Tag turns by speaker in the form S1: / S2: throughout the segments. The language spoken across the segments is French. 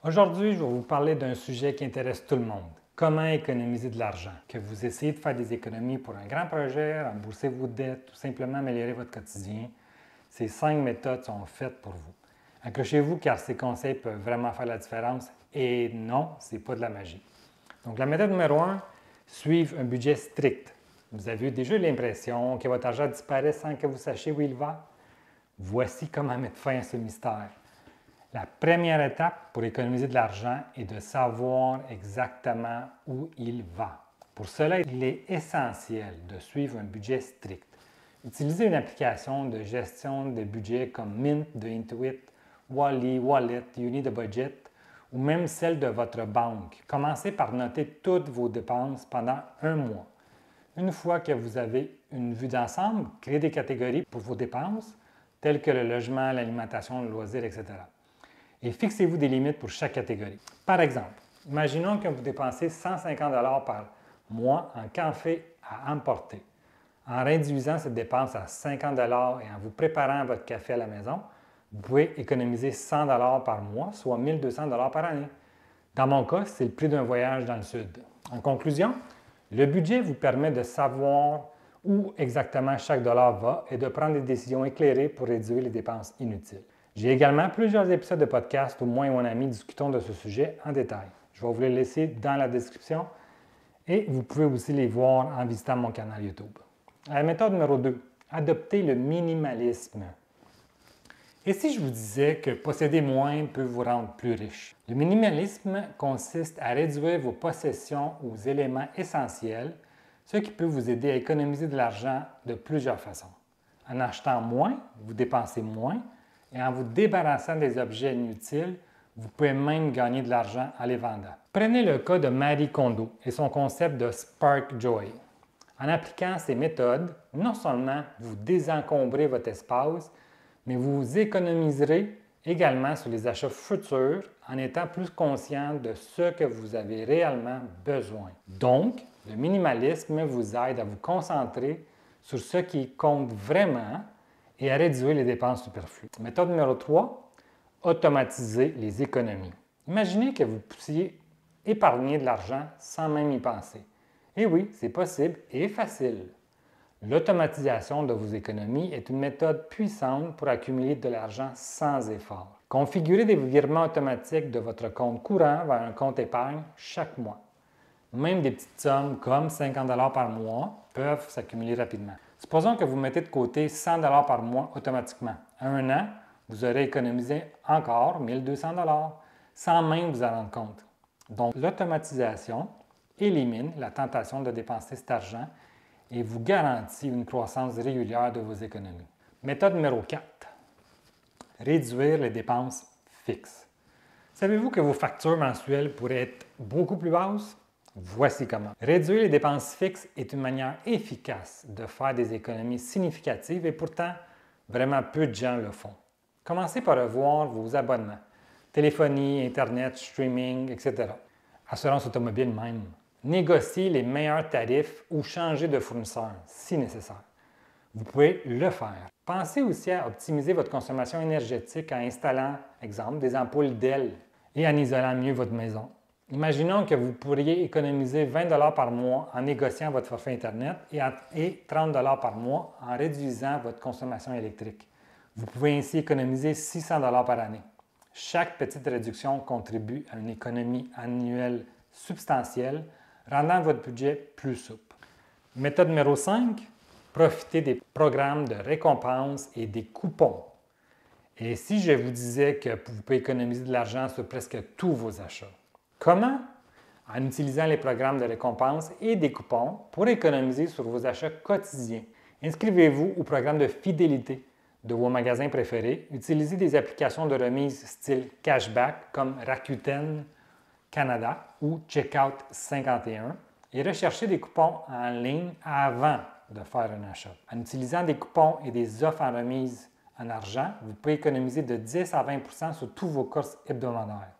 S1: Aujourd'hui, je vais vous parler d'un sujet qui intéresse tout le monde. Comment économiser de l'argent? Que vous essayez de faire des économies pour un grand projet, rembourser vos dettes ou simplement améliorer votre quotidien, ces 5 méthodes sont faites pour vous. Accrochez-vous car ces conseils peuvent vraiment faire la différence et non, ce n'est pas de la magie. Donc la méthode numéro 1, suivre un budget strict. Vous avez déjà eu l'impression que votre argent disparaît sans que vous sachiez où il va? Voici comment mettre fin à ce mystère. La première étape pour économiser de l'argent est de savoir exactement où il va. Pour cela, il est essentiel de suivre un budget strict. Utilisez une application de gestion de budget comme Mint de Intuit, Wally, Wallet, You Need a Budget ou même celle de votre banque. Commencez par noter toutes vos dépenses pendant un mois. Une fois que vous avez une vue d'ensemble, créez des catégories pour vos dépenses, telles que le logement, l'alimentation, le loisir, etc. Et fixez-vous des limites pour chaque catégorie. Par exemple, imaginons que vous dépensez 150 $ par mois en café à emporter. En réduisant cette dépense à 50 $ et en vous préparant votre café à la maison, vous pouvez économiser 100 $ par mois, soit 1 200 $ par année. Dans mon cas, c'est le prix d'un voyage dans le Sud. En conclusion, le budget vous permet de savoir où exactement chaque dollar va et de prendre des décisions éclairées pour réduire les dépenses inutiles. J'ai également plusieurs épisodes de podcast où moi et mon ami discutons de ce sujet en détail. Je vais vous les laisser dans la description et vous pouvez aussi les voir en visitant mon canal YouTube. La méthode numéro 2, adopter le minimalisme. Et si je vous disais que posséder moins peut vous rendre plus riche? Le minimalisme consiste à réduire vos possessions aux éléments essentiels, ce qui peut vous aider à économiser de l'argent de plusieurs façons. En achetant moins, vous dépensez moins, et en vous débarrassant des objets inutiles, vous pouvez même gagner de l'argent en les vendant. Prenez le cas de Marie Kondo et son concept de Spark Joy. En appliquant ces méthodes, non seulement vous désencombrez votre espace, mais vous économiserez également sur les achats futurs en étant plus conscient de ce que vous avez réellement besoin. Donc, le minimalisme vous aide à vous concentrer sur ce qui compte vraiment et à réduire les dépenses superflues. Méthode numéro 3, automatiser les économies. Imaginez que vous puissiez épargner de l'argent sans même y penser. Et oui, c'est possible et facile. L'automatisation de vos économies est une méthode puissante pour accumuler de l'argent sans effort. Configurez des virements automatiques de votre compte courant vers un compte épargne chaque mois. Même des petites sommes comme 50 $ par mois peuvent s'accumuler rapidement. Supposons que vous mettez de côté 100 $ par mois automatiquement. À un an, vous aurez économisé encore 1 200 $ sans même vous en rendre compte. Donc, l'automatisation élimine la tentation de dépenser cet argent et vous garantit une croissance régulière de vos économies. Méthode numéro 4. Réduire les dépenses fixes. Savez-vous que vos factures mensuelles pourraient être beaucoup plus basses? Voici comment. Réduire les dépenses fixes est une manière efficace de faire des économies significatives et pourtant, vraiment peu de gens le font. Commencez par revoir vos abonnements, téléphonie, Internet, streaming, etc. Assurance automobile même. Négociez les meilleurs tarifs ou changez de fournisseur si nécessaire. Vous pouvez le faire. Pensez aussi à optimiser votre consommation énergétique en installant, exemple, des ampoules LED et en isolant mieux votre maison. Imaginons que vous pourriez économiser 20 $ par mois en négociant votre forfait Internet et 30 $ par mois en réduisant votre consommation électrique. Vous pouvez ainsi économiser 600 $ par année. Chaque petite réduction contribue à une économie annuelle substantielle, rendant votre budget plus souple. Méthode numéro 5, profitez des programmes de récompense et des coupons. Et si je vous disais que vous pouvez économiser de l'argent sur presque tous vos achats? Comment? En utilisant les programmes de récompense et des coupons pour économiser sur vos achats quotidiens. Inscrivez-vous au programme de fidélité de vos magasins préférés. Utilisez des applications de remise style cashback comme Rakuten Canada ou Checkout 51 et recherchez des coupons en ligne avant de faire un achat. En utilisant des coupons et des offres en remise en argent, vous pouvez économiser de 10 à 20 % sur tous vos courses hebdomadaires.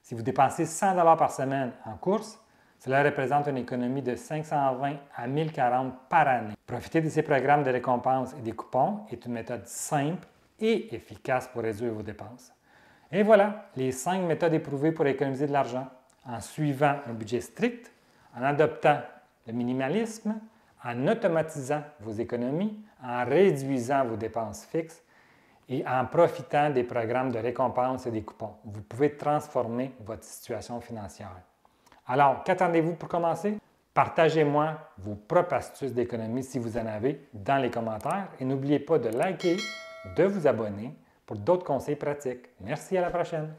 S1: Si vous dépensez 100 $ par semaine en courses, cela représente une économie de 520 à 1040 par année. Profiter de ces programmes de récompense et des coupons est une méthode simple et efficace pour réduire vos dépenses. Et voilà, les 5 méthodes éprouvées pour économiser de l'argent. En suivant un budget strict, en adoptant le minimalisme, en automatisant vos économies, en réduisant vos dépenses fixes et en profitant des programmes de récompense et des coupons. Vous pouvez transformer votre situation financière. Alors, qu'attendez-vous pour commencer? Partagez-moi vos propres astuces d'économie si vous en avez dans les commentaires et n'oubliez pas de liker, de vous abonner pour d'autres conseils pratiques. Merci, à la prochaine!